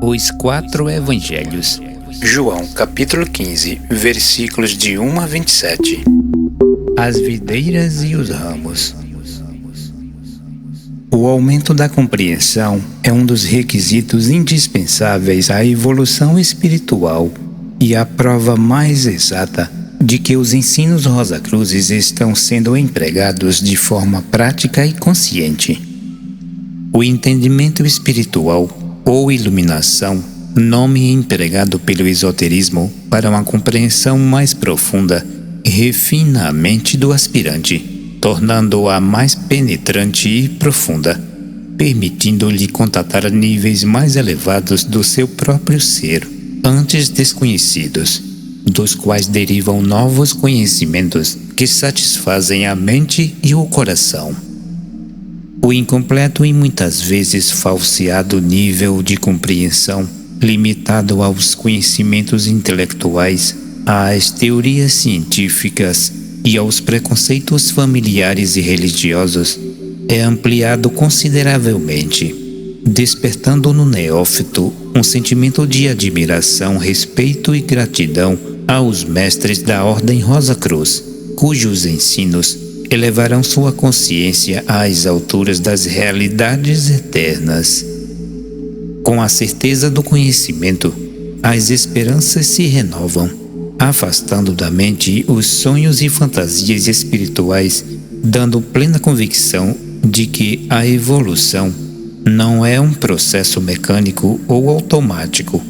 Os quatro evangelhos. João capítulo 15, versículos de 1 a 27. As videiras e os ramos. O aumento da compreensão é um dos requisitos indispensáveis à evolução espiritual e a prova mais exata de que os ensinos Rosacruzes estão sendo empregados de forma prática e consciente. O entendimento espiritual ou iluminação, nome empregado pelo esoterismo para uma compreensão mais profunda, refina a mente do aspirante, tornando-a mais penetrante e profunda, permitindo-lhe contatar níveis mais elevados do seu próprio ser, antes desconhecidos, dos quais derivam novos conhecimentos que satisfazem a mente e o coração. O incompleto e muitas vezes falseado nível de compreensão, limitado aos conhecimentos intelectuais, às teorias científicas e aos preconceitos familiares e religiosos, é ampliado consideravelmente, despertando no neófito um sentimento de admiração, respeito e gratidão aos mestres da Ordem Rosacruz, cujos ensinos elevarão sua consciência às alturas das realidades eternas. Com a certeza do conhecimento, as esperanças se renovam, afastando da mente os sonhos e fantasias espirituais, dando plena convicção de que a evolução não é um processo mecânico ou automático,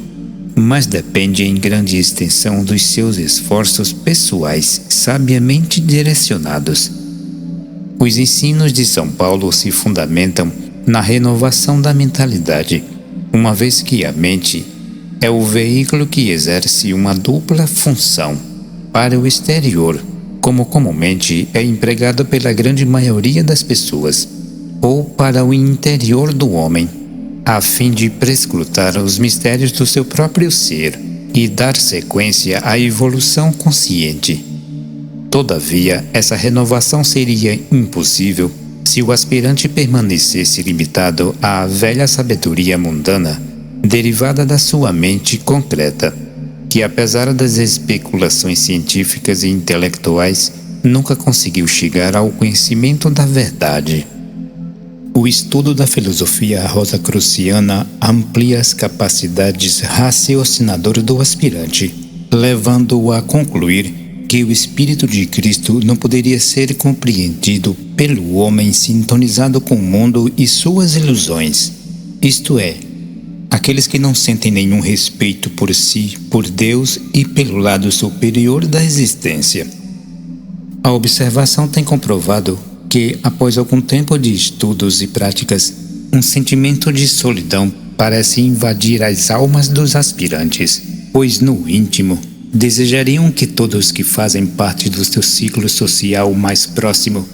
mas depende em grande extensão dos seus esforços pessoais sabiamente direcionados. Os ensinos de São Paulo se fundamentam na renovação da mentalidade, uma vez que a mente é o veículo que exerce uma dupla função para o exterior, como comumente é empregado pela grande maioria das pessoas, ou para o interior do homem, a fim de prescrutar os mistérios do seu próprio ser e dar sequência à evolução consciente. Todavia, essa renovação seria impossível se o aspirante permanecesse limitado à velha sabedoria mundana, derivada da sua mente concreta, que apesar das especulações científicas e intelectuais, nunca conseguiu chegar ao conhecimento da verdade. O estudo da filosofia rosacruciana amplia as capacidades raciocinadoras do aspirante, levando-o a concluir que o Espírito de Cristo não poderia ser compreendido pelo homem sintonizado com o mundo e suas ilusões, isto é, aqueles que não sentem nenhum respeito por si, por Deus e pelo lado superior da existência. A observação tem comprovado que, após algum tempo de estudos e práticas, um sentimento de solidão parece invadir as almas dos aspirantes, pois no íntimo desejariam que todos que fazem parte do seu ciclo social mais próximo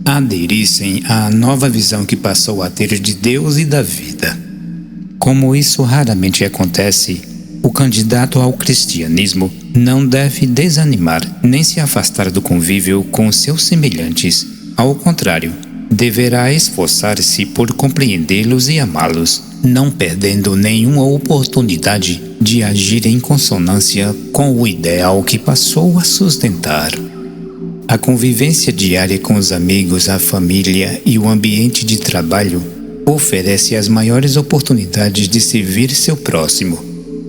aderissem à nova visão que passou a ter de Deus e da vida. Como isso raramente acontece, o candidato ao cristianismo não deve desanimar nem se afastar do convívio com seus semelhantes. Ao contrário, deverá esforçar-se por compreendê-los e amá-los, não perdendo nenhuma oportunidade de agir em consonância com o ideal que passou a sustentar. A convivência diária com os amigos, a família e o ambiente de trabalho oferece as maiores oportunidades de servir seu próximo.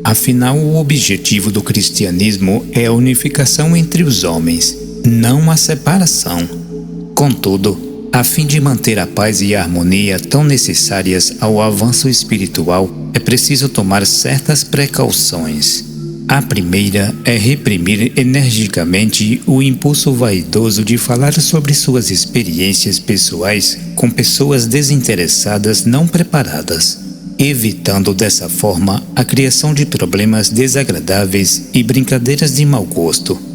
Afinal, o objetivo do cristianismo é a unificação entre os homens, não a separação. Contudo, a fim de manter a paz e a harmonia tão necessárias ao avanço espiritual, é preciso tomar certas precauções. A primeira é reprimir energicamente o impulso vaidoso de falar sobre suas experiências pessoais com pessoas desinteressadas não preparadas, evitando dessa forma a criação de problemas desagradáveis e brincadeiras de mau gosto.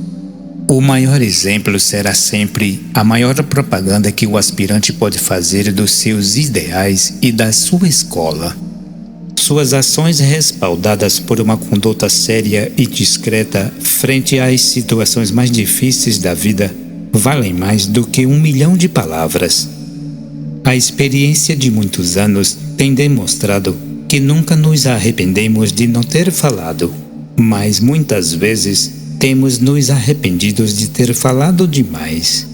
O maior exemplo será sempre a maior propaganda que o aspirante pode fazer dos seus ideais e da sua escola. Suas ações respaldadas por uma conduta séria e discreta frente às situações mais difíceis da vida valem mais do que 1 milhão de palavras. A experiência de muitos anos tem demonstrado que nunca nos arrependemos de não ter falado, mas muitas vezes temos nos arrependidos de ter falado demais.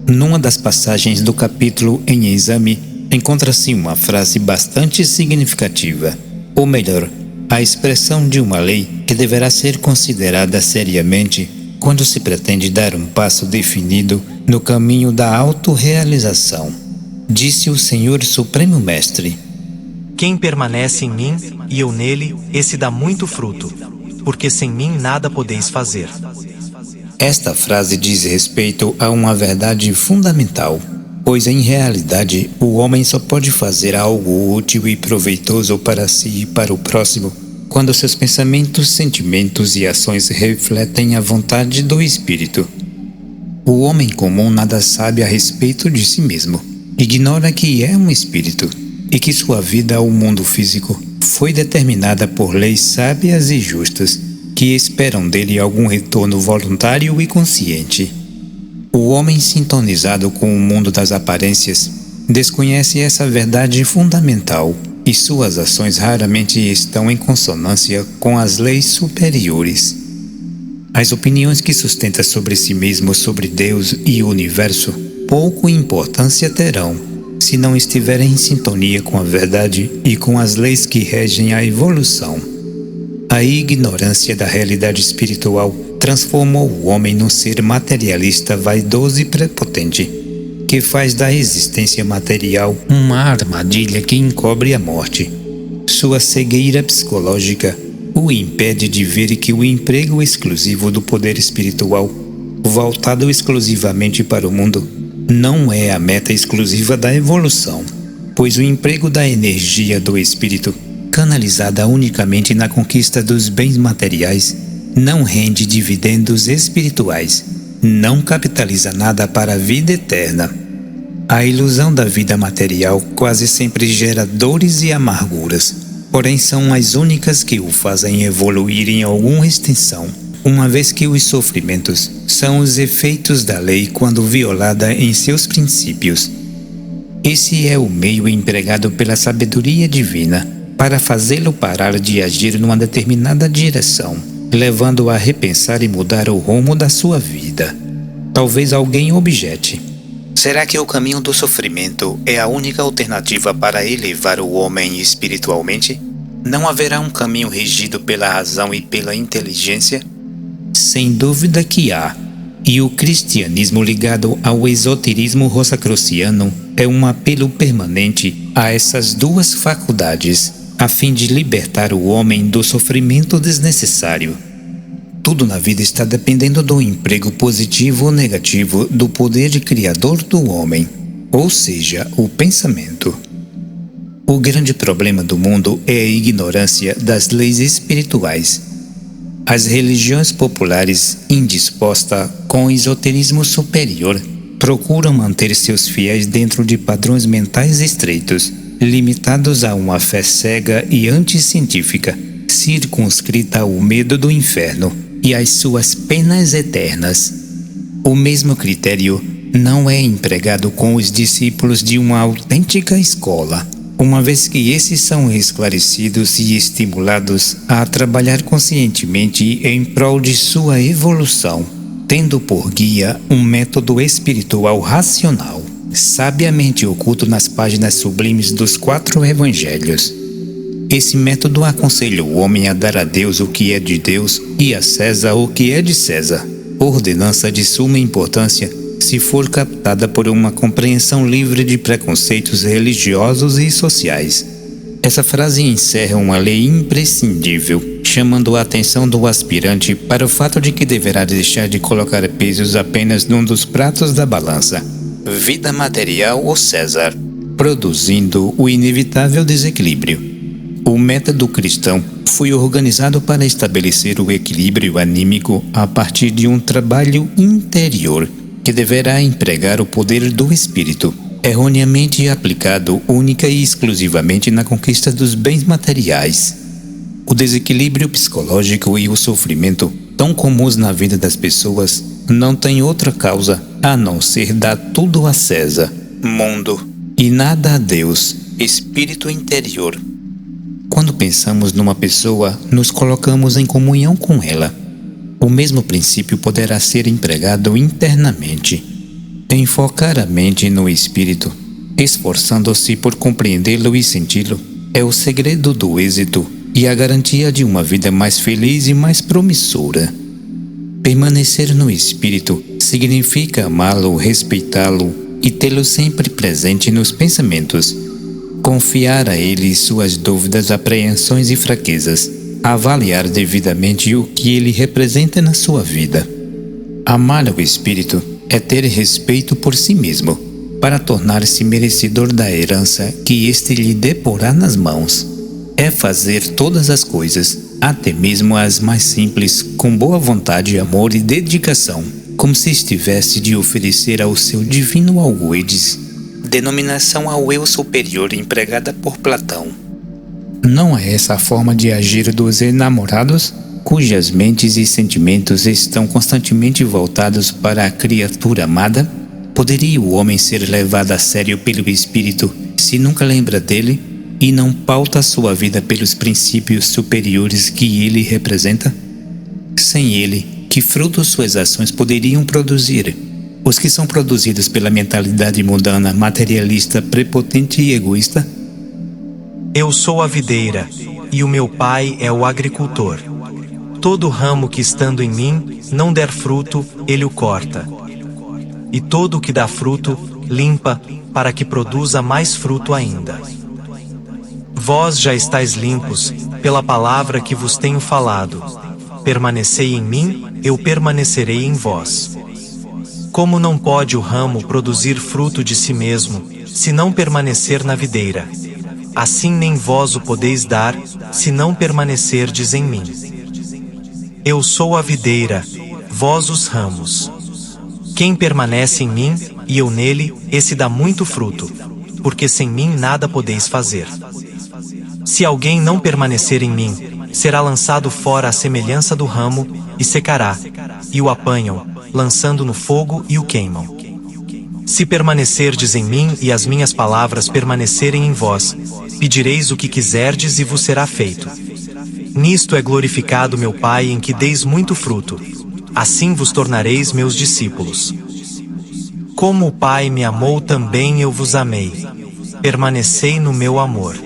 Numa das passagens do capítulo em exame, encontra-se uma frase bastante significativa, ou melhor, a expressão de uma lei que deverá ser considerada seriamente quando se pretende dar um passo definido no caminho da autorrealização. Disse o Senhor Supremo Mestre: quem permanece em mim e eu nele, esse dá muito fruto, porque sem mim nada podeis fazer. Esta frase diz respeito a uma verdade fundamental, pois em realidade o homem só pode fazer algo útil e proveitoso para si e para o próximo quando seus pensamentos, sentimentos e ações refletem a vontade do Espírito. O homem comum nada sabe a respeito de si mesmo, ignora que é um espírito e que sua vida ao mundo físico foi determinada por leis sábias e justas que esperam dele algum retorno voluntário e consciente. O homem sintonizado com o mundo das aparências desconhece essa verdade fundamental e suas ações raramente estão em consonância com as leis superiores. As opiniões que sustenta sobre si mesmo, sobre Deus e o universo, pouco importância terão se não estiverem em sintonia com a verdade e com as leis que regem a evolução. A ignorância da realidade espiritual transformou o homem num ser materialista vaidoso e prepotente, que faz da existência material uma armadilha que encobre a morte. Sua cegueira psicológica o impede de ver que o emprego exclusivo do poder espiritual, voltado exclusivamente para o mundo, não é a meta exclusiva da evolução, pois o emprego da energia do espírito, canalizada unicamente na conquista dos bens materiais, não rende dividendos espirituais, não capitaliza nada para a vida eterna. A ilusão da vida material quase sempre gera dores e amarguras, porém são as únicas que o fazem evoluir em alguma extensão, uma vez que os sofrimentos são os efeitos da lei quando violada em seus princípios. Esse é o meio empregado pela sabedoria divina para fazê-lo parar de agir numa determinada direção, levando-o a repensar e mudar o rumo da sua vida. Talvez alguém objete: será que o caminho do sofrimento é a única alternativa para elevar o homem espiritualmente? Não haverá um caminho regido pela razão e pela inteligência? Sem dúvida que há, e o cristianismo ligado ao esoterismo rosacruciano é um apelo permanente a essas duas faculdades, a fim de libertar o homem do sofrimento desnecessário. Tudo na vida está dependendo do emprego positivo ou negativo do poder criador do homem, ou seja, o pensamento. O grande problema do mundo é a ignorância das leis espirituais. As religiões populares, indispostas com o esoterismo superior, procuram manter seus fiéis dentro de padrões mentais estreitos, limitados a uma fé cega e anticientífica, circunscrita ao medo do inferno e às suas penas eternas. O mesmo critério não é empregado com os discípulos de uma autêntica escola, uma vez que esses são esclarecidos e estimulados a trabalhar conscientemente em prol de sua evolução, tendo por guia um método espiritual racional, sabiamente oculto nas páginas sublimes dos 4 evangelhos. Esse método aconselha o homem a dar a Deus o que é de Deus e a César o que é de César, ordenança de suma importância se for captada por uma compreensão livre de preconceitos religiosos e sociais. Essa frase encerra uma lei imprescindível, chamando a atenção do aspirante para o fato de que deverá deixar de colocar pesos apenas num dos pratos da balança, vida material ou César, produzindo o inevitável desequilíbrio. O método cristão foi organizado para estabelecer o equilíbrio anímico a partir de um trabalho interior que deverá empregar o poder do espírito, erroneamente aplicado única e exclusivamente na conquista dos bens materiais. O desequilíbrio psicológico e o sofrimento, tão comuns na vida das pessoas, não têm outra causa a não ser dar tudo a César, mundo, e nada a Deus, espírito interior. Quando pensamos numa pessoa, nos colocamos em comunhão com ela. O mesmo princípio poderá ser empregado internamente. Enfocar a mente no espírito, esforçando-se por compreendê-lo e senti-lo, é o segredo do êxito e a garantia de uma vida mais feliz e mais promissora. Permanecer no espírito significa amá-lo, respeitá-lo e tê-lo sempre presente nos pensamentos. Confiar a ele suas dúvidas, apreensões e fraquezas. Avaliar devidamente o que ele representa na sua vida. Amar o espírito é ter respeito por si mesmo, para tornar-se merecedor da herança que este lhe deporá nas mãos. É fazer todas as coisas, até mesmo as mais simples, com boa vontade, amor e dedicação, como se estivesse de oferecer ao seu divino algoides, denominação ao eu superior empregada por Platão. Não é essa a forma de agir dos enamorados, cujas mentes e sentimentos estão constantemente voltados para a criatura amada? Poderia o homem ser levado a sério pelo espírito se nunca lembra dele e não pauta sua vida pelos princípios superiores que ele representa? Sem ele, que frutos suas ações poderiam produzir? Os que são produzidos pela mentalidade mundana, materialista, prepotente e egoísta? Eu sou a videira, e o meu pai é o agricultor. Todo ramo que estando em mim não der fruto, ele o corta. E todo o que dá fruto, limpa, para que produza mais fruto ainda. Vós já estáis limpos, pela palavra que vos tenho falado. Permanecei em mim, eu permanecerei em vós. Como não pode o ramo produzir fruto de si mesmo, se não permanecer na videira? Assim nem vós o podeis dar, se não permanecerdes em mim. Eu sou a videira, vós os ramos. Quem permanece em mim, e eu nele, esse dá muito fruto, porque sem mim nada podeis fazer. Se alguém não permanecer em mim, será lançado fora à semelhança do ramo, e secará, e o apanham, lançando no fogo e o queimam. Se permanecerdes em mim e as minhas palavras permanecerem em vós, pedireis o que quiserdes e vos será feito. Nisto é glorificado meu Pai, em que deis muito fruto. Assim vos tornareis meus discípulos. Como o Pai me amou, também eu vos amei. Permanecei no meu amor.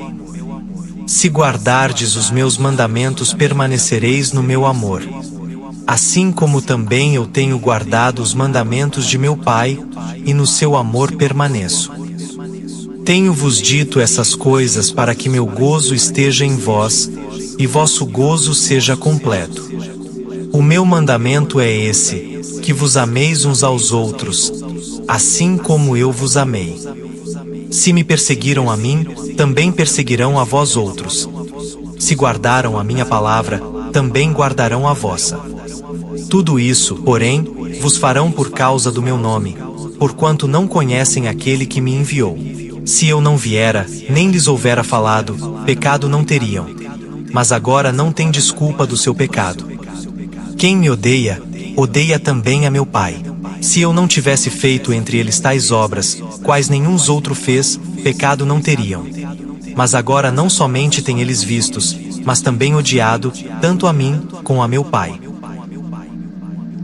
Se guardardes os meus mandamentos, permanecereis no meu amor. Assim como também eu tenho guardado os mandamentos de meu Pai, e no seu amor permaneço. Tenho-vos dito essas coisas para que meu gozo esteja em vós, e vosso gozo seja completo. O meu mandamento é esse, que vos ameis uns aos outros, assim como eu vos amei. Se me perseguiram a mim, também perseguirão a vós outros. Se guardaram a minha palavra, também guardarão a vossa. Tudo isso, porém, vos farão por causa do meu nome, porquanto não conhecem aquele que me enviou. Se eu não viera, nem lhes houvera falado, pecado não teriam. Mas agora não tem desculpa do seu pecado. Quem me odeia, odeia também a meu Pai. Se eu não tivesse feito entre eles tais obras, quais nenhum outro fez, pecado não teriam. Mas agora não somente têm eles vistos, mas também odiado, tanto a mim, como a meu Pai.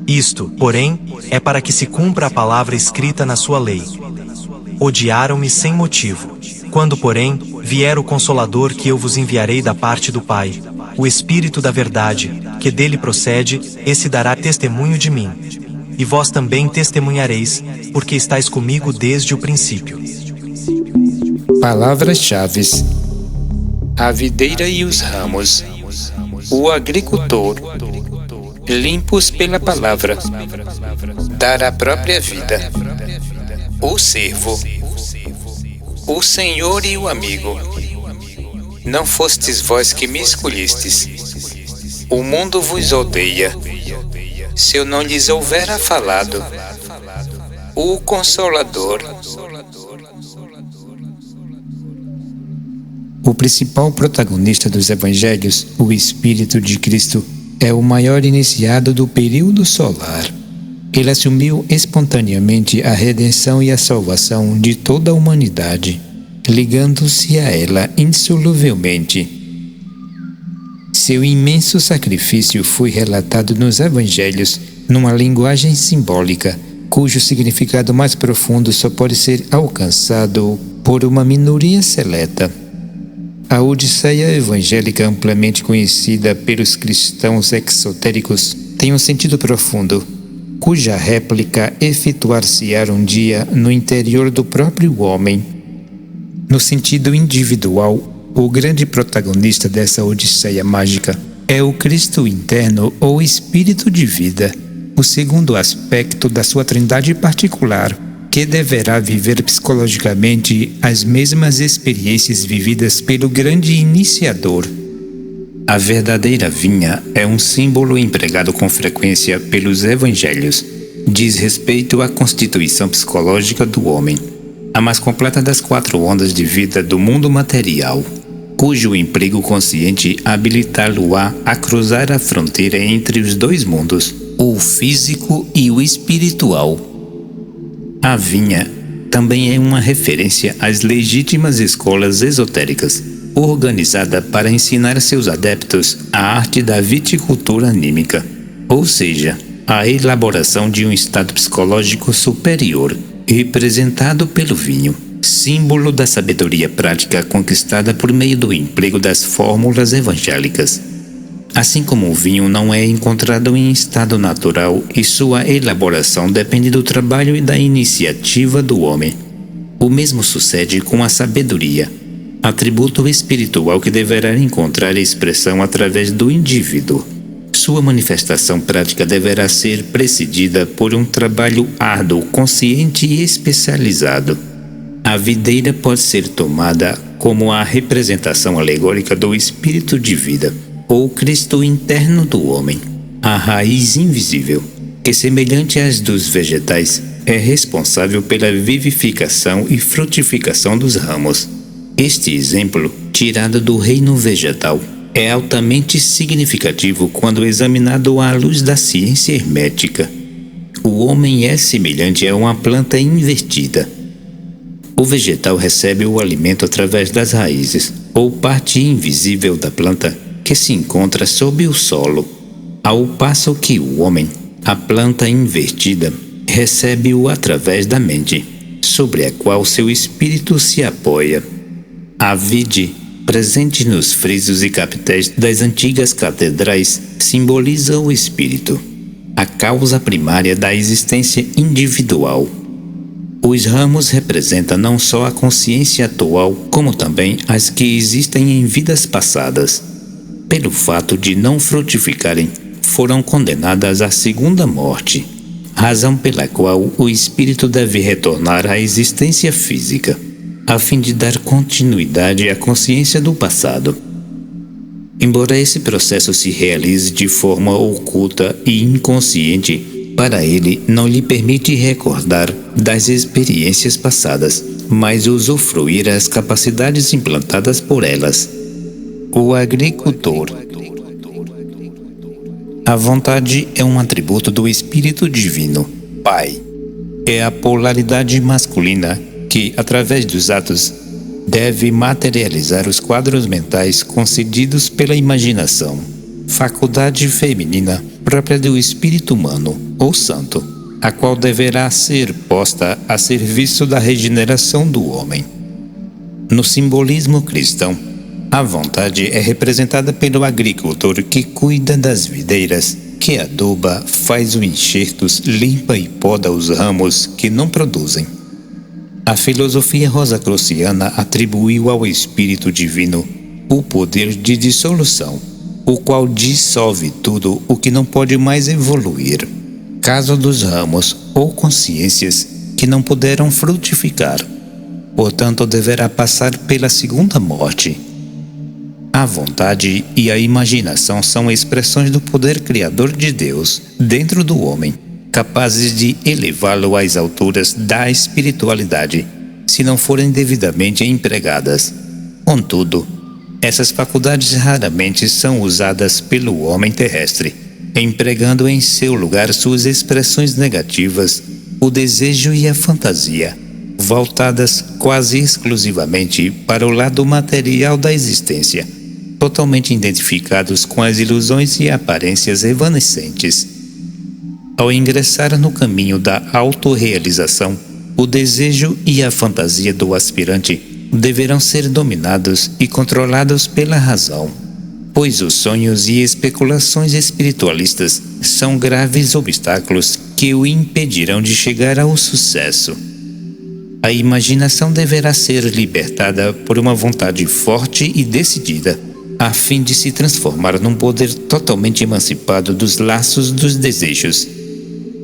Isto, porém, é para que se cumpra a palavra escrita na sua lei. Odiaram-me sem motivo. Quando, porém, vier o Consolador que eu vos enviarei da parte do Pai, o Espírito da verdade, que dele procede, esse dará testemunho de mim. E vós também testemunhareis, porque estáis comigo desde o princípio. Palavras-chave: a videira e os ramos, o agricultor, limpos pela palavra, dar a própria vida, o servo, o Senhor e o amigo. Não fostes vós que me escolhestes. O mundo vos odeia, se eu não lhes houvera falado. O Consolador. O principal protagonista dos evangelhos, o Espírito de Cristo, é o maior iniciado do período solar. Ele assumiu espontaneamente a redenção e a salvação de toda a humanidade, ligando-se a ela insoluvelmente. Seu imenso sacrifício foi relatado nos Evangelhos numa linguagem simbólica, cujo significado mais profundo só pode ser alcançado por uma minoria seleta. A Odisseia evangélica, amplamente conhecida pelos cristãos exotéricos, tem um sentido profundo, cuja réplica efetuar-se-á um dia no interior do próprio homem. No sentido individual, o grande protagonista dessa odisseia mágica é o Cristo interno ou Espírito de vida, o segundo aspecto da sua trindade particular, que deverá viver psicologicamente as mesmas experiências vividas pelo grande iniciador. A verdadeira vinha é um símbolo empregado com frequência pelos evangelhos. Diz respeito à constituição psicológica do homem, a mais completa das 4 ondas de vida do mundo material, cujo emprego consciente habilitá-lo-á a cruzar a fronteira entre os 2 mundos, o físico e o espiritual. A vinha também é uma referência às legítimas escolas esotéricas, organizada para ensinar seus adeptos a arte da viticultura anímica, ou seja, a elaboração de um estado psicológico superior, representado pelo vinho, símbolo da sabedoria prática conquistada por meio do emprego das fórmulas evangélicas. Assim como o vinho não é encontrado em estado natural e sua elaboração depende do trabalho e da iniciativa do homem, o mesmo sucede com a sabedoria, atributo espiritual que deverá encontrar expressão através do indivíduo. Sua manifestação prática deverá ser precedida por um trabalho árduo, consciente e especializado. A videira pode ser tomada como a representação alegórica do espírito de vida, ou Cristo interno do homem, a raiz invisível, que, semelhante às dos vegetais, é responsável pela vivificação e frutificação dos ramos. Este exemplo, tirado do reino vegetal, é altamente significativo quando examinado à luz da ciência hermética. O homem é semelhante a uma planta invertida. O vegetal recebe o alimento através das raízes, ou parte invisível da planta, que se encontra sob o solo, ao passo que o homem, a planta invertida, recebe-o através da mente, sobre a qual seu espírito se apoia. A vide, presente nos frisos e capitéis das antigas catedrais, simboliza o espírito, a causa primária da existência individual. Os ramos representam não só a consciência atual, como também as que existem em vidas passadas. Pelo fato de não frutificarem, foram condenadas à segunda morte, razão pela qual o espírito deve retornar à existência física, a fim de dar continuidade à consciência do passado. Embora esse processo se realize de forma oculta e inconsciente, para ele não lhe permite recordar das experiências passadas, mas usufruir as capacidades implantadas por elas. O agricultor. A vontade é um atributo do Espírito Divino, Pai. É a polaridade masculina que, através dos atos, deve materializar os quadros mentais concedidos pela imaginação, faculdade feminina própria do espírito humano, ou santo, a qual deverá ser posta a serviço da regeneração do homem. No simbolismo cristão, a vontade é representada pelo agricultor que cuida das videiras, que aduba, faz os enxertos, limpa e poda os ramos que não produzem. A filosofia rosacruciana atribuiu ao Espírito Divino o poder de dissolução, o qual dissolve tudo o que não pode mais evoluir. Caso dos ramos ou consciências que não puderam frutificar, portanto deverá passar pela segunda morte. A vontade e a imaginação são expressões do poder criador de Deus dentro do homem, capazes de elevá-lo às alturas da espiritualidade, se não forem devidamente empregadas. Contudo, essas faculdades raramente são usadas pelo homem terrestre, empregando em seu lugar suas expressões negativas, o desejo e a fantasia, voltadas quase exclusivamente para o lado material da existência, totalmente identificados com as ilusões e aparências evanescentes. Ao ingressar no caminho da autorrealização, o desejo e a fantasia do aspirante deverão ser dominados e controlados pela razão, pois os sonhos e especulações espiritualistas são graves obstáculos que o impedirão de chegar ao sucesso. A imaginação deverá ser libertada por uma vontade forte e decidida, a fim de se transformar num poder totalmente emancipado dos laços dos desejos.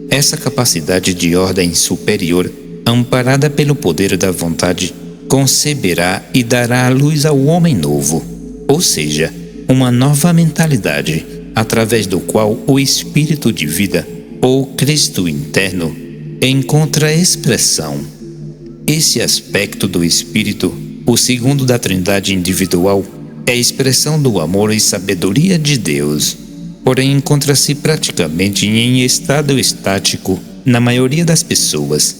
Essa capacidade de ordem superior, amparada pelo poder da vontade, conceberá e dará à luz ao homem novo, ou seja, uma nova mentalidade, através do qual o espírito de vida, ou Cristo interno, encontra expressão. Esse aspecto do espírito, o segundo da Trindade individual, é a expressão do amor e sabedoria de Deus, porém encontra-se praticamente em estado estático na maioria das pessoas.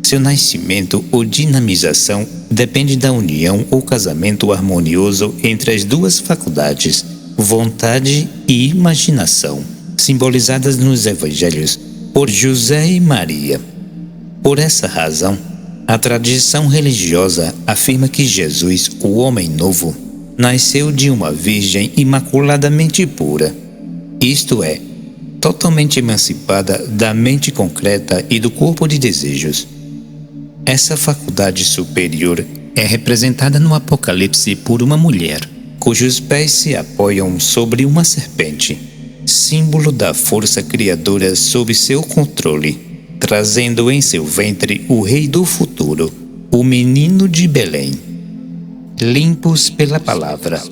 Seu nascimento ou dinamização depende da união ou casamento harmonioso entre as duas faculdades, vontade e imaginação, simbolizadas nos evangelhos por José e Maria. Por essa razão, a tradição religiosa afirma que Jesus, o homem novo, nasceu de uma virgem imaculadamente pura, isto é, totalmente emancipada da mente concreta e do corpo de desejos. Essa faculdade superior é representada no Apocalipse por uma mulher, cujos pés se apoiam sobre uma serpente, símbolo da força criadora sob seu controle, trazendo em seu ventre o Rei do futuro, o menino de Belém. Limpos pela palavra.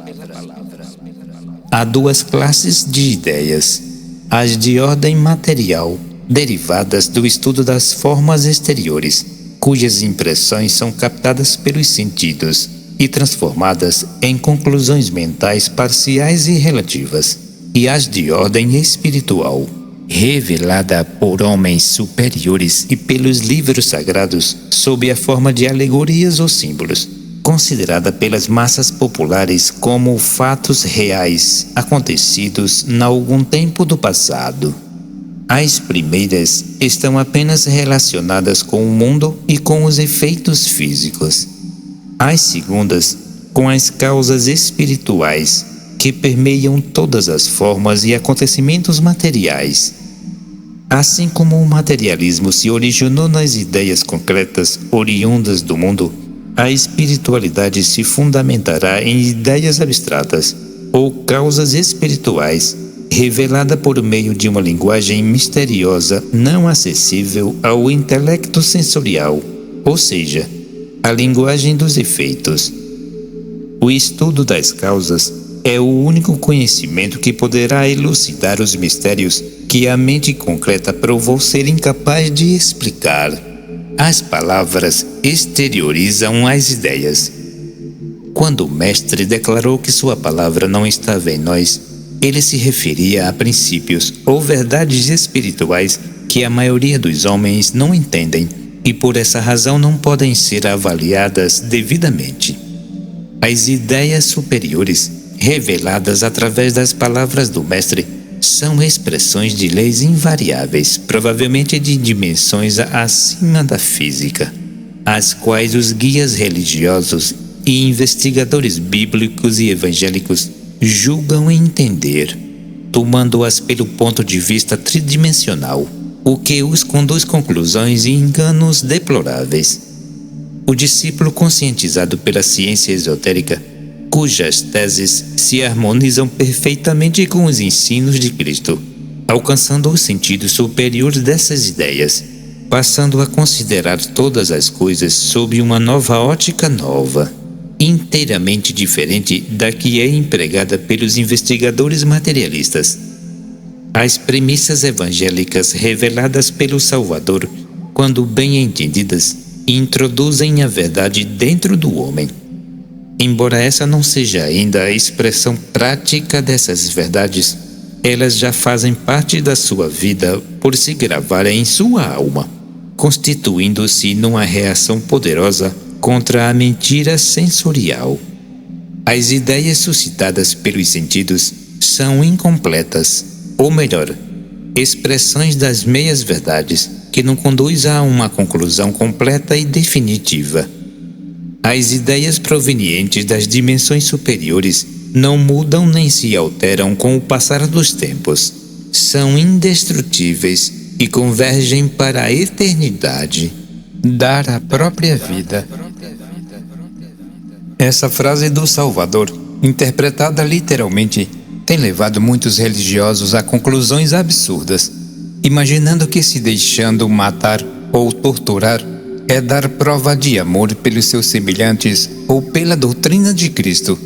Há duas classes de ideias: as de ordem material, derivadas do estudo das formas exteriores, cujas impressões são captadas pelos sentidos e transformadas em conclusões mentais parciais e relativas, e as de ordem espiritual, revelada por homens superiores e pelos livros sagrados sob a forma de alegorias ou símbolos, considerada pelas massas populares como fatos reais acontecidos em algum tempo do passado. As primeiras estão apenas relacionadas com o mundo e com os efeitos físicos. As segundas, com as causas espirituais que permeiam todas as formas e acontecimentos materiais. Assim como o materialismo se originou nas ideias concretas oriundas do mundo, a espiritualidade se fundamentará em ideias abstratas ou causas espirituais, revelada por meio de uma linguagem misteriosa não acessível ao intelecto sensorial, ou seja, a linguagem dos efeitos. O estudo das causas é o único conhecimento que poderá elucidar os mistérios que a mente concreta provou ser incapaz de explicar. As palavras exteriorizam as ideias. Quando o mestre declarou que sua palavra não estava em nós, ele se referia a princípios ou verdades espirituais que a maioria dos homens não entendem e por essa razão não podem ser avaliadas devidamente. As ideias superiores, reveladas através das palavras do mestre, são expressões de leis invariáveis, provavelmente de dimensões acima da física, as quais os guias religiosos e investigadores bíblicos e evangélicos julgam entender, tomando-as pelo ponto de vista tridimensional, o que os conduz a conclusões e enganos deploráveis. O discípulo conscientizado pela ciência esotérica, cujas teses se harmonizam perfeitamente com os ensinos de Cristo, alcançando o sentido superior dessas ideias, passando a considerar todas as coisas sob uma nova ótica nova, inteiramente diferente da que é empregada pelos investigadores materialistas. As premissas evangélicas reveladas pelo Salvador, quando bem entendidas, introduzem a verdade dentro do homem. Embora essa não seja ainda a expressão prática dessas verdades, elas já fazem parte da sua vida por se gravarem em sua alma, constituindo-se numa reação poderosa contra a mentira sensorial. As ideias suscitadas pelos sentidos são incompletas, ou melhor, expressões das meias-verdades que não conduzem a uma conclusão completa e definitiva. As ideias provenientes das dimensões superiores não mudam nem se alteram com o passar dos tempos. São indestrutíveis e convergem para a eternidade. Dar a própria vida. Essa frase do Salvador, interpretada literalmente, tem levado muitos religiosos a conclusões absurdas, imaginando que se deixando matar ou torturar é dar prova de amor pelos seus semelhantes ou pela doutrina de Cristo.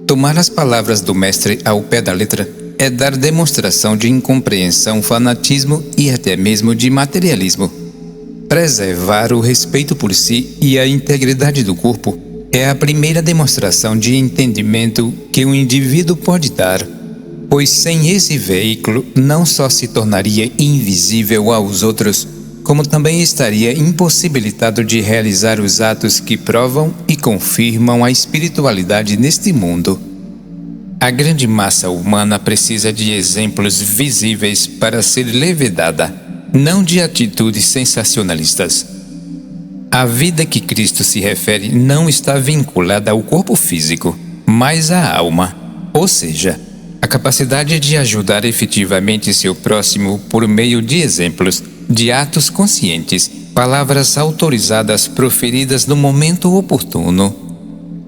Tomar as palavras do Mestre ao pé da letra é dar demonstração de incompreensão, fanatismo e até mesmo de materialismo. Preservar o respeito por si e a integridade do corpo é a primeira demonstração de entendimento que um indivíduo pode dar, pois sem esse veículo não só se tornaria invisível aos outros, como também estaria impossibilitado de realizar os atos que provam e confirmam a espiritualidade neste mundo. A grande massa humana precisa de exemplos visíveis para ser levedada, não de atitudes sensacionalistas. A vida que Cristo se refere não está vinculada ao corpo físico, mas à alma, ou seja, a capacidade de ajudar efetivamente seu próximo por meio de exemplos, de atos conscientes, palavras autorizadas proferidas no momento oportuno.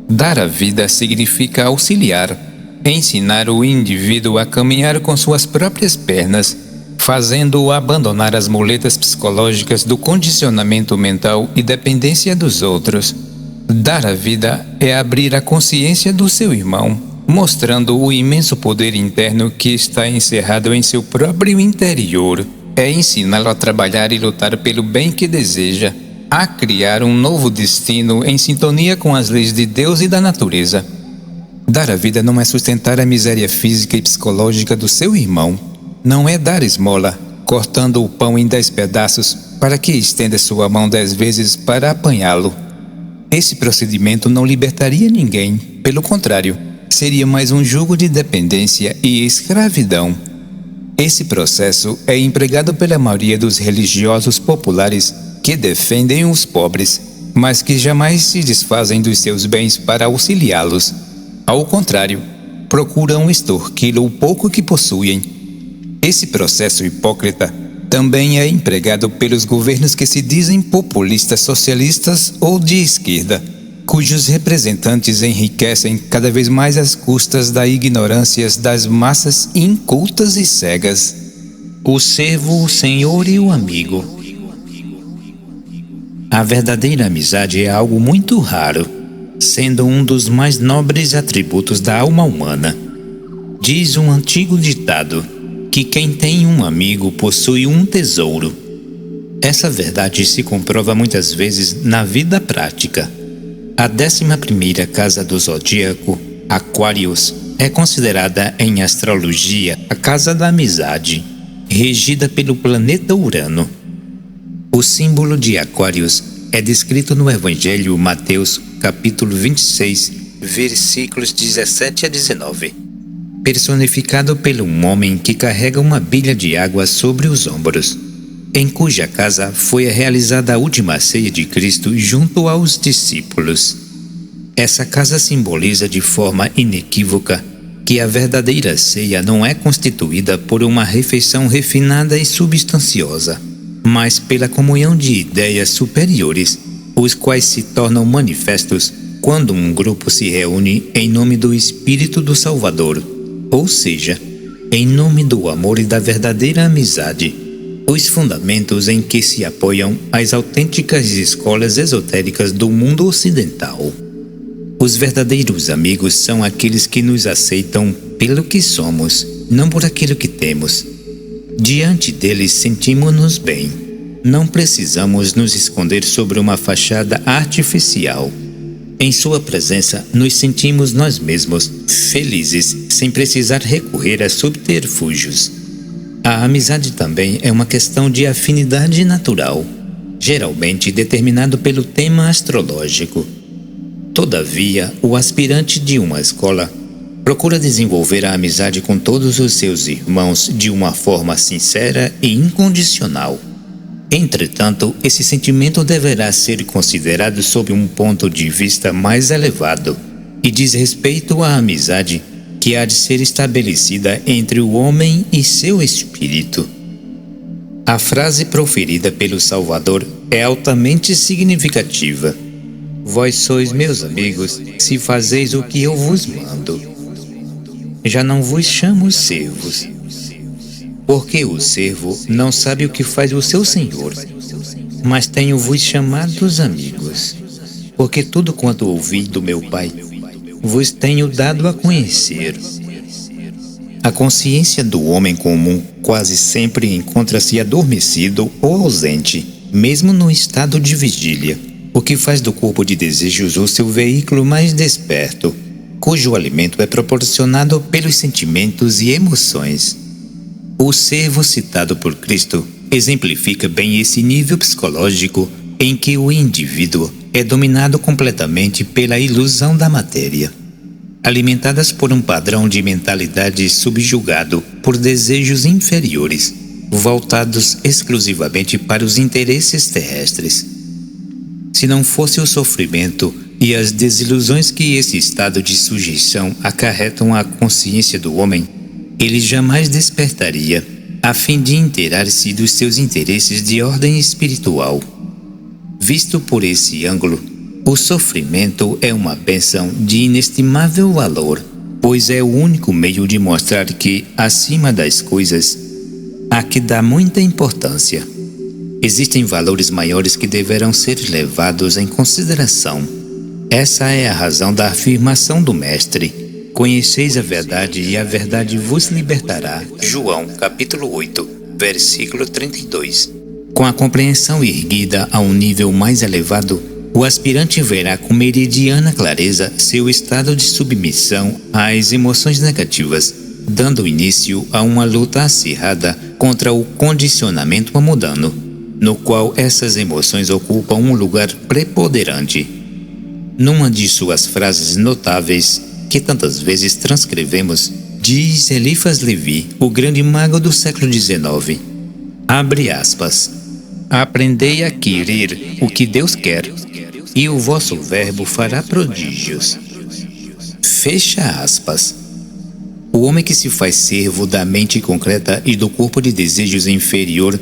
Dar a vida significa auxiliar, ensinar o indivíduo a caminhar com suas próprias pernas, fazendo-o abandonar as muletas psicológicas do condicionamento mental e dependência dos outros. Dar a vida é abrir a consciência do seu irmão, mostrando o imenso poder interno que está encerrado em seu próprio interior. É ensiná-lo a trabalhar e lutar pelo bem que deseja, a criar um novo destino em sintonia com as leis de Deus e da natureza. Dar a vida não é sustentar a miséria física e psicológica do seu irmão. Não é dar esmola, cortando o pão em 10 pedaços para que estenda sua mão 10 vezes para apanhá-lo. Esse procedimento não libertaria ninguém, pelo contrário, seria mais um jugo de dependência e escravidão. Esse processo é empregado pela maioria dos religiosos populares que defendem os pobres, mas que jamais se desfazem dos seus bens para auxiliá-los. Ao contrário, procuram extorquir o pouco que possuem. Esse processo hipócrita também é empregado pelos governos que se dizem populistas, socialistas ou de esquerda, cujos representantes enriquecem cada vez mais às custas da ignorância das massas incultas e cegas. O servo, o senhor e o amigo. A verdadeira amizade é algo muito raro, sendo um dos mais nobres atributos da alma humana. Diz um antigo ditado que quem tem um amigo possui um tesouro. Essa verdade se comprova muitas vezes na vida prática. A 11ª casa do zodíaco, Aquários, é considerada em astrologia a casa da amizade, regida pelo planeta Urano. O símbolo de Aquários é descrito no Evangelho Mateus, capítulo 26, versículos 17 a 19. Personificado pelo um homem que carrega uma bilha de água sobre os ombros, em cuja casa foi realizada a última ceia de Cristo junto aos discípulos. Essa casa simboliza de forma inequívoca que a verdadeira ceia não é constituída por uma refeição refinada e substanciosa, mas pela comunhão de ideias superiores, os quais se tornam manifestos quando um grupo se reúne em nome do Espírito do Salvador, ou seja, em nome do amor e da verdadeira amizade, os fundamentos em que se apoiam as autênticas escolas esotéricas do mundo ocidental. Os verdadeiros amigos são aqueles que nos aceitam pelo que somos, não por aquilo que temos. Diante deles sentimos-nos bem. Não precisamos nos esconder sobre uma fachada artificial. Em sua presença, nos sentimos nós mesmos, felizes, sem precisar recorrer a subterfúgios. A amizade também é uma questão de afinidade natural, geralmente determinado pelo tema astrológico. Todavia, o aspirante de uma escola procura desenvolver a amizade com todos os seus irmãos de uma forma sincera e incondicional. Entretanto, esse sentimento deverá ser considerado sob um ponto de vista mais elevado e diz respeito à amizade que há de ser estabelecida entre o homem e seu espírito. A frase proferida pelo Salvador é altamente significativa. Vós sois meus amigos, se fazeis o que eu vos mando. Já não vos chamo servos, porque o servo não sabe o que faz o seu senhor, mas tenho-vos chamados amigos, porque tudo quanto ouvi do meu Pai, vos tenho dado a conhecer. A consciência do homem comum quase sempre encontra-se adormecido ou ausente, mesmo no estado de vigília, o que faz do corpo de desejos o seu veículo mais desperto, cujo alimento é proporcionado pelos sentimentos e emoções. O servo citado por Cristo exemplifica bem esse nível psicológico em que o indivíduo é dominado completamente pela ilusão da matéria, alimentadas por um padrão de mentalidade subjugado por desejos inferiores, voltados exclusivamente para os interesses terrestres. Se não fosse o sofrimento e as desilusões que esse estado de sujeição acarretam à consciência do homem, ele jamais despertaria, a fim de inteirar-se dos seus interesses de ordem espiritual. Visto por esse ângulo, o sofrimento é uma bênção de inestimável valor, pois é o único meio de mostrar que, acima das coisas, há que dar muita importância. Existem valores maiores que deverão ser levados em consideração. Essa é a razão da afirmação do Mestre: conheceis a verdade e a verdade vos libertará. João, capítulo 8, versículo 32. Com a compreensão erguida a um nível mais elevado, o aspirante verá com meridiana clareza seu estado de submissão às emoções negativas, dando início a uma luta acirrada contra o condicionamento mundano, no qual essas emoções ocupam um lugar preponderante. Numa de suas frases notáveis, que tantas vezes transcrevemos, diz Eliphas Levi, o grande mago do século XIX, abre aspas, aprendei a querer o que Deus quer, e o vosso verbo fará prodígios. Fecha aspas. O homem que se faz servo da mente concreta e do corpo de desejos inferior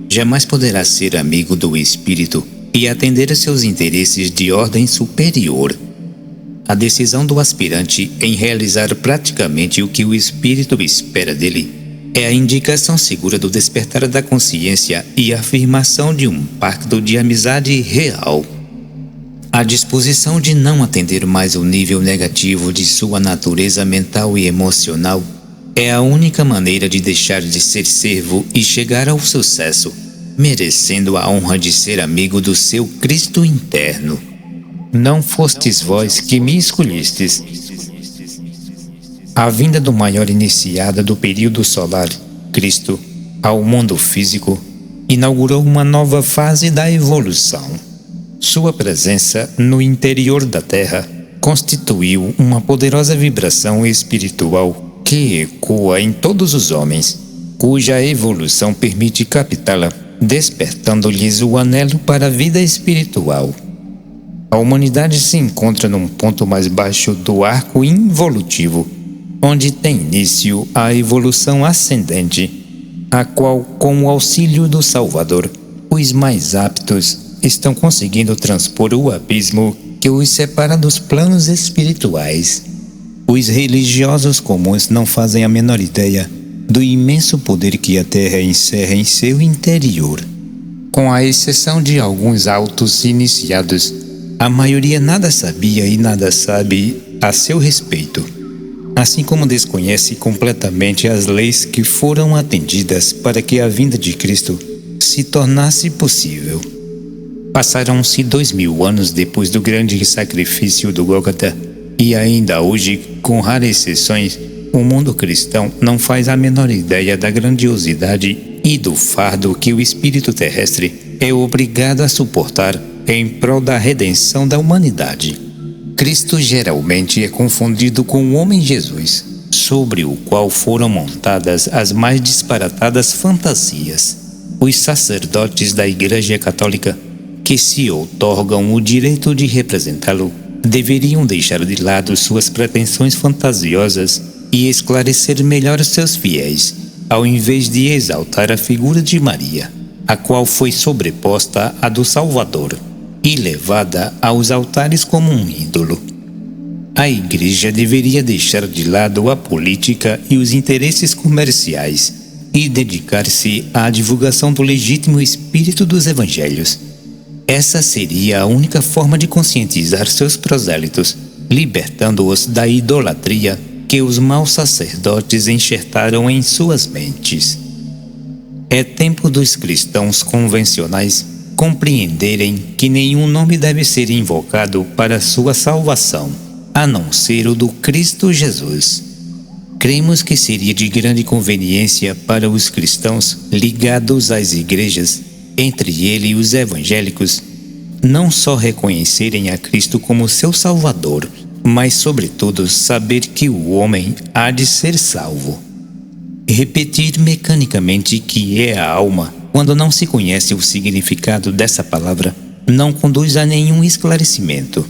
jamais poderá ser amigo do espírito e atender a seus interesses de ordem superior. A decisão do aspirante em realizar praticamente o que o espírito espera dele é a indicação segura do despertar da consciência e a afirmação de um pacto de amizade real. A disposição de não atender mais o nível negativo de sua natureza mental e emocional é a única maneira de deixar de ser servo e chegar ao sucesso, merecendo a honra de ser amigo do seu Cristo interno. Não fostes vós que me escolhestes. A vinda do maior iniciado do período solar, Cristo, ao mundo físico, inaugurou uma nova fase da evolução. Sua presença no interior da Terra constituiu uma poderosa vibração espiritual que ecoa em todos os homens, cuja evolução permite captá-la, despertando-lhes o anelo para a vida espiritual. A humanidade se encontra num ponto mais baixo do arco involutivo, onde tem início a evolução ascendente, a qual, com o auxílio do Salvador, os mais aptos estão conseguindo transpor o abismo que os separa dos planos espirituais. Os religiosos comuns não fazem a menor ideia do imenso poder que a Terra encerra em seu interior. Com a exceção de alguns altos iniciados, a maioria nada sabia e nada sabe a seu respeito, assim como desconhece completamente as leis que foram atendidas para que a vinda de Cristo se tornasse possível. Passaram-se 2000 anos depois do grande sacrifício do Gólgota, e ainda hoje, com raras exceções, o mundo cristão não faz a menor ideia da grandiosidade e do fardo que o espírito terrestre é obrigado a suportar em prol da redenção da humanidade. Cristo geralmente é confundido com o homem Jesus, sobre o qual foram montadas as mais disparatadas fantasias. Os sacerdotes da Igreja Católica, que se outorgam o direito de representá-lo, deveriam deixar de lado suas pretensões fantasiosas e esclarecer melhor seus fiéis, ao invés de exaltar a figura de Maria, a qual foi sobreposta à do Salvador e levada aos altares como um ídolo. A Igreja deveria deixar de lado a política e os interesses comerciais e dedicar-se à divulgação do legítimo espírito dos Evangelhos. Essa seria a única forma de conscientizar seus prosélitos, libertando-os da idolatria que os maus sacerdotes enxertaram em suas mentes. É tempo dos cristãos convencionais compreenderem que nenhum nome deve ser invocado para sua salvação, a não ser o do Cristo Jesus. Cremos que seria de grande conveniência para os cristãos ligados às igrejas, entre eles e os evangélicos, não só reconhecerem a Cristo como seu Salvador, mas sobretudo saber que o homem há de ser salvo. Repetir mecanicamente que é a alma, quando não se conhece o significado dessa palavra, não conduz a nenhum esclarecimento.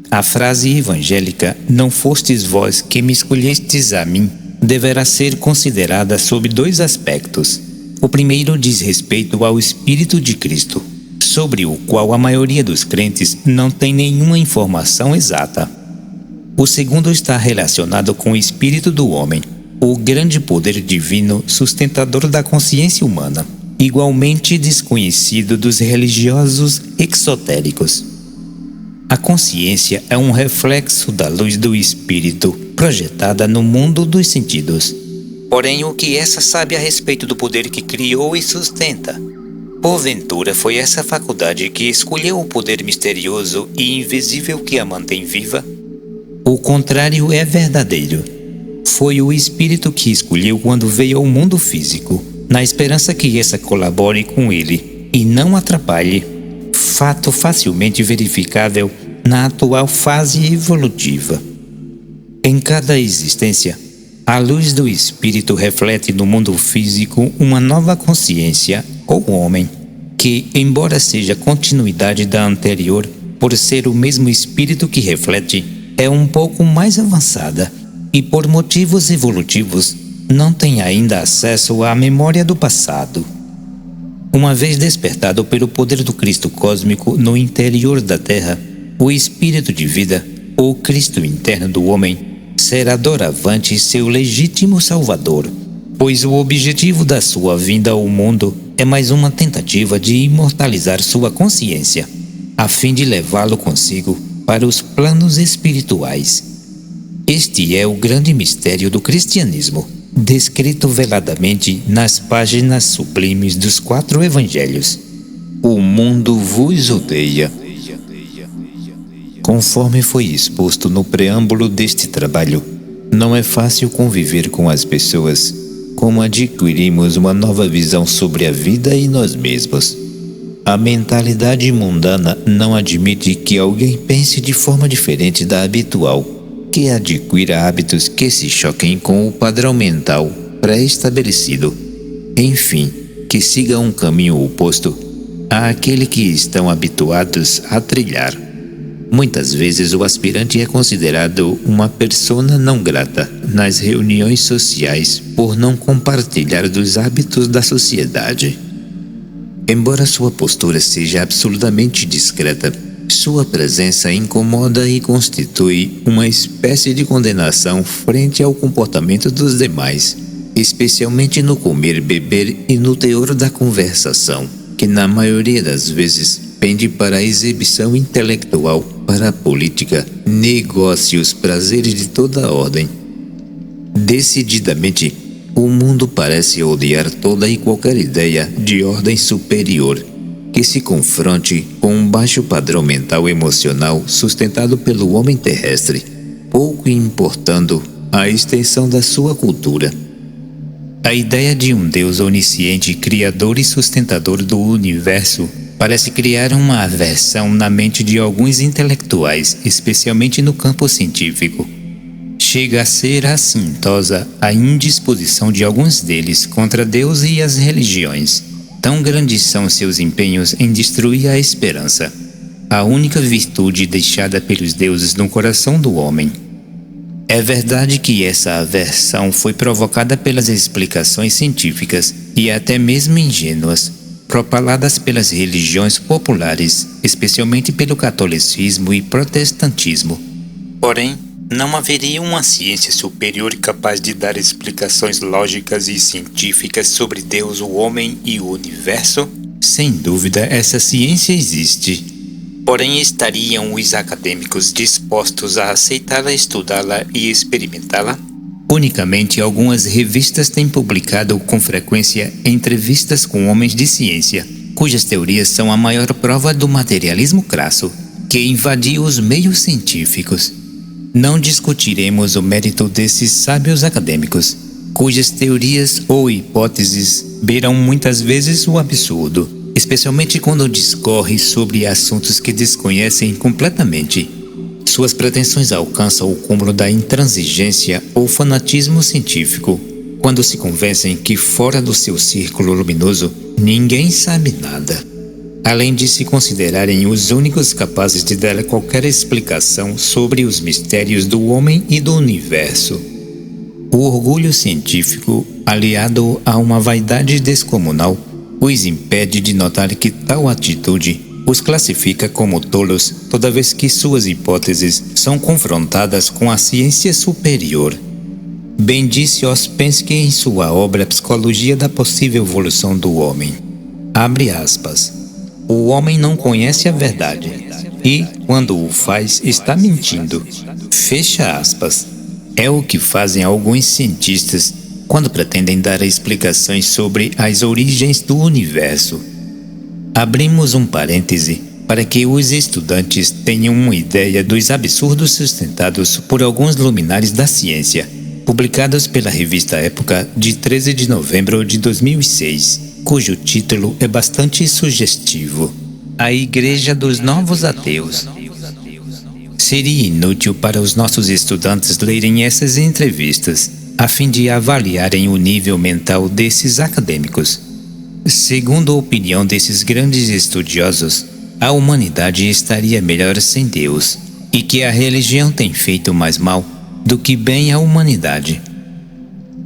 A frase evangélica, não fostes vós que me escolhestes a mim, deverá ser considerada sob dois aspectos. O primeiro diz respeito ao Espírito de Cristo, sobre o qual a maioria dos crentes não tem nenhuma informação exata. O segundo está relacionado com o Espírito do homem, o grande poder divino sustentador da consciência humana, igualmente desconhecido dos religiosos exotéricos. A consciência é um reflexo da luz do Espírito, projetada no mundo dos sentidos. Porém, o que essa sabe a respeito do poder que criou e sustenta? Porventura foi essa faculdade que escolheu o poder misterioso e invisível que a mantém viva? O contrário é verdadeiro. Foi o Espírito que escolheu quando veio ao mundo físico, na esperança que essa colabore com ele e não atrapalhe. Fato facilmente verificável na atual fase evolutiva. Em cada existência, a luz do Espírito reflete no mundo físico uma nova consciência, ou homem, que, embora seja continuidade da anterior, por ser o mesmo Espírito que reflete, é um pouco mais avançada e, por motivos evolutivos, não tem ainda acesso à memória do passado. Uma vez despertado pelo poder do Cristo cósmico no interior da Terra, o Espírito de vida, ou Cristo interno do homem, será doravante seu legítimo Salvador, pois o objetivo da sua vinda ao mundo é mais uma tentativa de imortalizar sua consciência, a fim de levá-lo consigo para os planos espirituais. Este é o grande mistério do cristianismo, descrito veladamente nas páginas sublimes dos 4 evangelhos. O mundo vos odeia. Conforme foi exposto no preâmbulo deste trabalho, não é fácil conviver com as pessoas, como adquirimos uma nova visão sobre a vida e nós mesmos. A mentalidade mundana não admite que alguém pense de forma diferente da habitual, que adquira hábitos que se choquem com o padrão mental pré-estabelecido. Enfim, que siga um caminho oposto àquele que estão habituados a trilhar. Muitas vezes o aspirante é considerado uma persona não grata nas reuniões sociais por não compartilhar dos hábitos da sociedade. Embora sua postura seja absolutamente discreta, sua presença incomoda e constitui uma espécie de condenação frente ao comportamento dos demais, especialmente no comer, beber e no teor da conversação, que na maioria das vezes pende para a exibição intelectual, para a política, negócios, prazeres de toda a ordem. Decididamente, o mundo parece odiar toda e qualquer ideia de ordem superior que se confronte com um baixo padrão mental emocional sustentado pelo homem terrestre, pouco importando a extensão da sua cultura. A ideia de um Deus onisciente, criador e sustentador do universo parece criar uma aversão na mente de alguns intelectuais, especialmente no campo científico. Chega a ser assintosa a indisposição de alguns deles contra Deus e as religiões. Tão grandes são seus empenhos em destruir a esperança, a única virtude deixada pelos deuses no coração do homem. É verdade que essa aversão foi provocada pelas explicações científicas e até mesmo ingênuas, propaladas pelas religiões populares, especialmente pelo catolicismo e protestantismo. Porém, não haveria uma ciência superior capaz de dar explicações lógicas e científicas sobre Deus, o homem e o universo? Sem dúvida, essa ciência existe. Porém, estariam os acadêmicos dispostos a aceitá-la, estudá-la e experimentá-la? Unicamente algumas revistas têm publicado com frequência entrevistas com homens de ciência, cujas teorias são a maior prova do materialismo crasso, que invadiu os meios científicos. Não discutiremos o mérito desses sábios acadêmicos, cujas teorias ou hipóteses beiram muitas vezes o absurdo, especialmente quando discorre sobre assuntos que desconhecem completamente. Suas pretensões alcançam o cúmulo da intransigência ou fanatismo científico, quando se convencem que fora do seu círculo luminoso ninguém sabe nada, além de se considerarem os únicos capazes de dar qualquer explicação sobre os mistérios do homem e do universo. O orgulho científico, aliado a uma vaidade descomunal, os impede de notar que tal atitude os classifica como tolos toda vez que suas hipóteses são confrontadas com a ciência superior. Bem disse Ouspensky em sua obra Psicologia da Possível Evolução do Homem. Abre aspas. O homem não conhece a verdade e, quando o faz, está mentindo. Fecha aspas. É o que fazem alguns cientistas quando pretendem dar explicações sobre as origens do universo. Abrimos um parêntese para que os estudantes tenham uma ideia dos absurdos sustentados por alguns luminares da ciência, publicados pela revista Época de 13 de novembro de 2006, cujo título é bastante sugestivo: A Igreja dos Novos Ateus. Seria inútil para os nossos estudantes lerem essas entrevistas, a fim de avaliarem o nível mental desses acadêmicos. Segundo a opinião desses grandes estudiosos, a humanidade estaria melhor sem Deus, e que a religião tem feito mais mal do que bem à humanidade.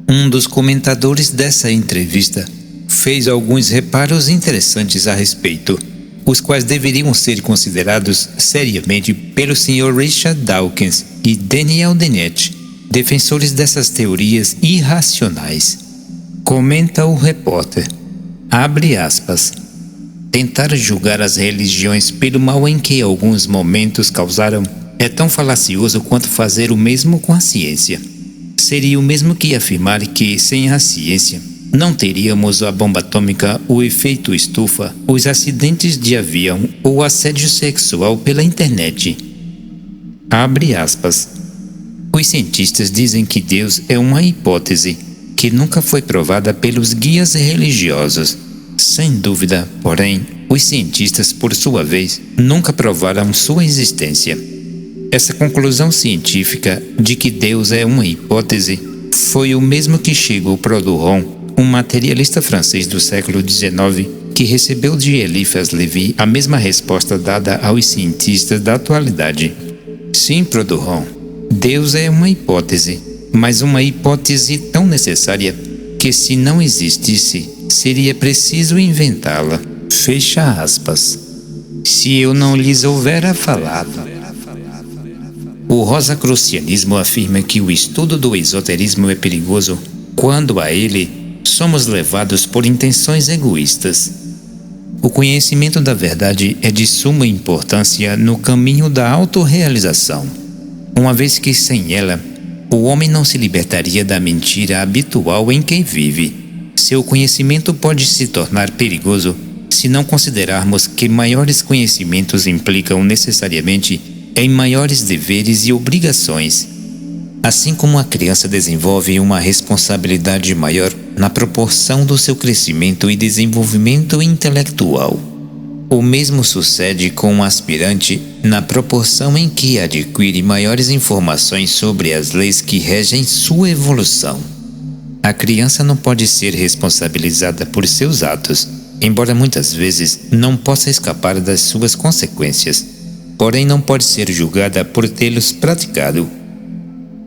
Um dos comentadores dessa entrevista fez alguns reparos interessantes a respeito, os quais deveriam ser considerados seriamente pelo Sr. Richard Dawkins e Daniel Dennett, defensores dessas teorias irracionais. Comenta o repórter. Abre aspas. Tentar julgar as religiões pelo mal em que alguns momentos causaram é tão falacioso quanto fazer o mesmo com a ciência. Seria o mesmo que afirmar que, sem a ciência, não teríamos a bomba atômica, o efeito estufa, os acidentes de avião ou o assédio sexual pela internet. Abre aspas. Os cientistas dizem que Deus é uma hipótese que nunca foi provada pelos guias religiosos. Sem dúvida, porém, os cientistas, por sua vez, nunca provaram sua existência. Essa conclusão científica de que Deus é uma hipótese foi o mesmo que chegou Proudhon, um materialista francês do século XIX, que recebeu de Eliphas Lévy a mesma resposta dada aos cientistas da atualidade. Sim, Proudhon, Deus é uma hipótese, mas uma hipótese tão necessária que, se não existisse, seria preciso inventá-la. Fecha aspas. Se eu não lhes houvera falado. O rosacrucianismo afirma que o estudo do esoterismo é perigoso quando a ele somos levados por intenções egoístas. O conhecimento da verdade é de suma importância no caminho da autorrealização, uma vez que sem ela, o homem não se libertaria da mentira habitual em que vive. Seu conhecimento pode se tornar perigoso se não considerarmos que maiores conhecimentos implicam necessariamente em maiores deveres e obrigações. Assim como a criança desenvolve uma responsabilidade maior na proporção do seu crescimento e desenvolvimento intelectual, O mesmo sucede com o aspirante na proporção em que adquire maiores informações sobre as leis que regem sua evolução. A criança não pode ser responsabilizada por seus atos, embora muitas vezes não possa escapar das suas consequências, porém não pode ser julgada por tê-los praticado.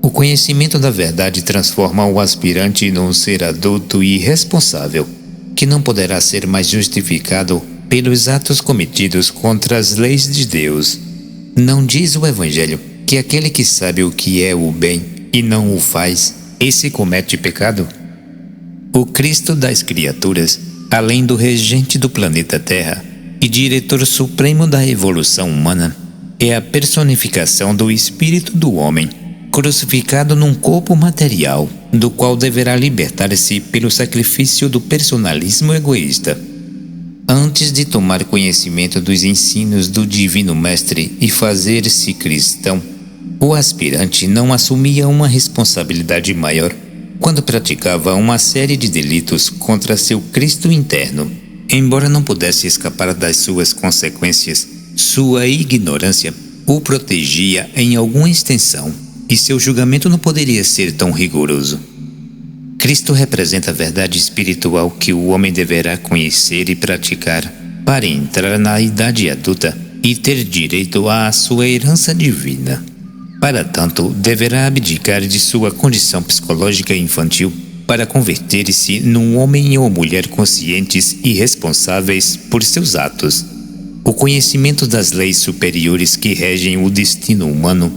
O conhecimento da verdade transforma o aspirante num ser adulto e responsável, que não poderá ser mais justificado pelos atos cometidos contra as leis de Deus. Não diz o Evangelho que aquele que sabe o que é o bem e não o faz, esse comete pecado? O Cristo das criaturas, além do regente do planeta Terra e diretor supremo da evolução humana, é a personificação do espírito do homem, crucificado num corpo material, do qual deverá libertar-se pelo sacrifício do personalismo egoísta. Antes de tomar conhecimento dos ensinos do Divino Mestre e fazer-se cristão, o aspirante não assumia uma responsabilidade maior quando praticava uma série de delitos contra seu Cristo interno. Embora não pudesse escapar das suas consequências, sua ignorância o protegia em alguma extensão, e seu julgamento não poderia ser tão rigoroso. Cristo representa a verdade espiritual que o homem deverá conhecer e praticar para entrar na idade adulta e ter direito à sua herança divina. Para tanto, deverá abdicar de sua condição psicológica infantil para converter-se num homem ou mulher conscientes e responsáveis por seus atos. O conhecimento das leis superiores que regem o destino humano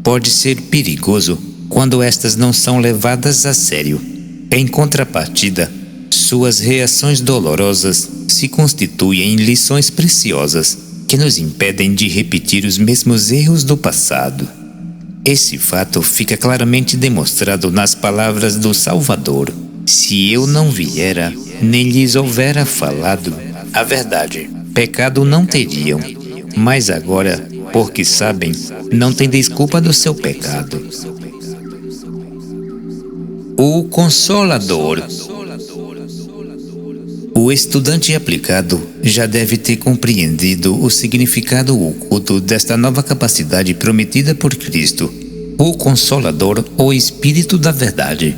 pode ser perigoso quando estas não são levadas a sério. Em contrapartida, suas reações dolorosas se constituem em lições preciosas que nos impedem de repetir os mesmos erros do passado. Esse fato fica claramente demonstrado nas palavras do Salvador: se eu não viera, nem lhes houvera falado a verdade, pecado não teriam, mas agora, porque sabem, não têm desculpa do seu pecado. O Consolador. O estudante aplicado já deve ter compreendido o significado oculto desta nova capacidade prometida por Cristo, o Consolador ou Espírito da Verdade.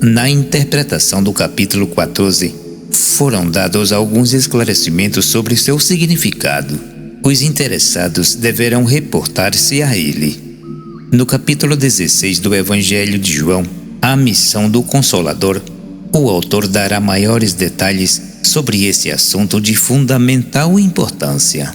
Na interpretação do capítulo 14, foram dados alguns esclarecimentos sobre seu significado. Os interessados deverão reportar-se a ele. No capítulo 16 do Evangelho de João, a missão do Consolador, o autor dará maiores detalhes sobre esse assunto de fundamental importância.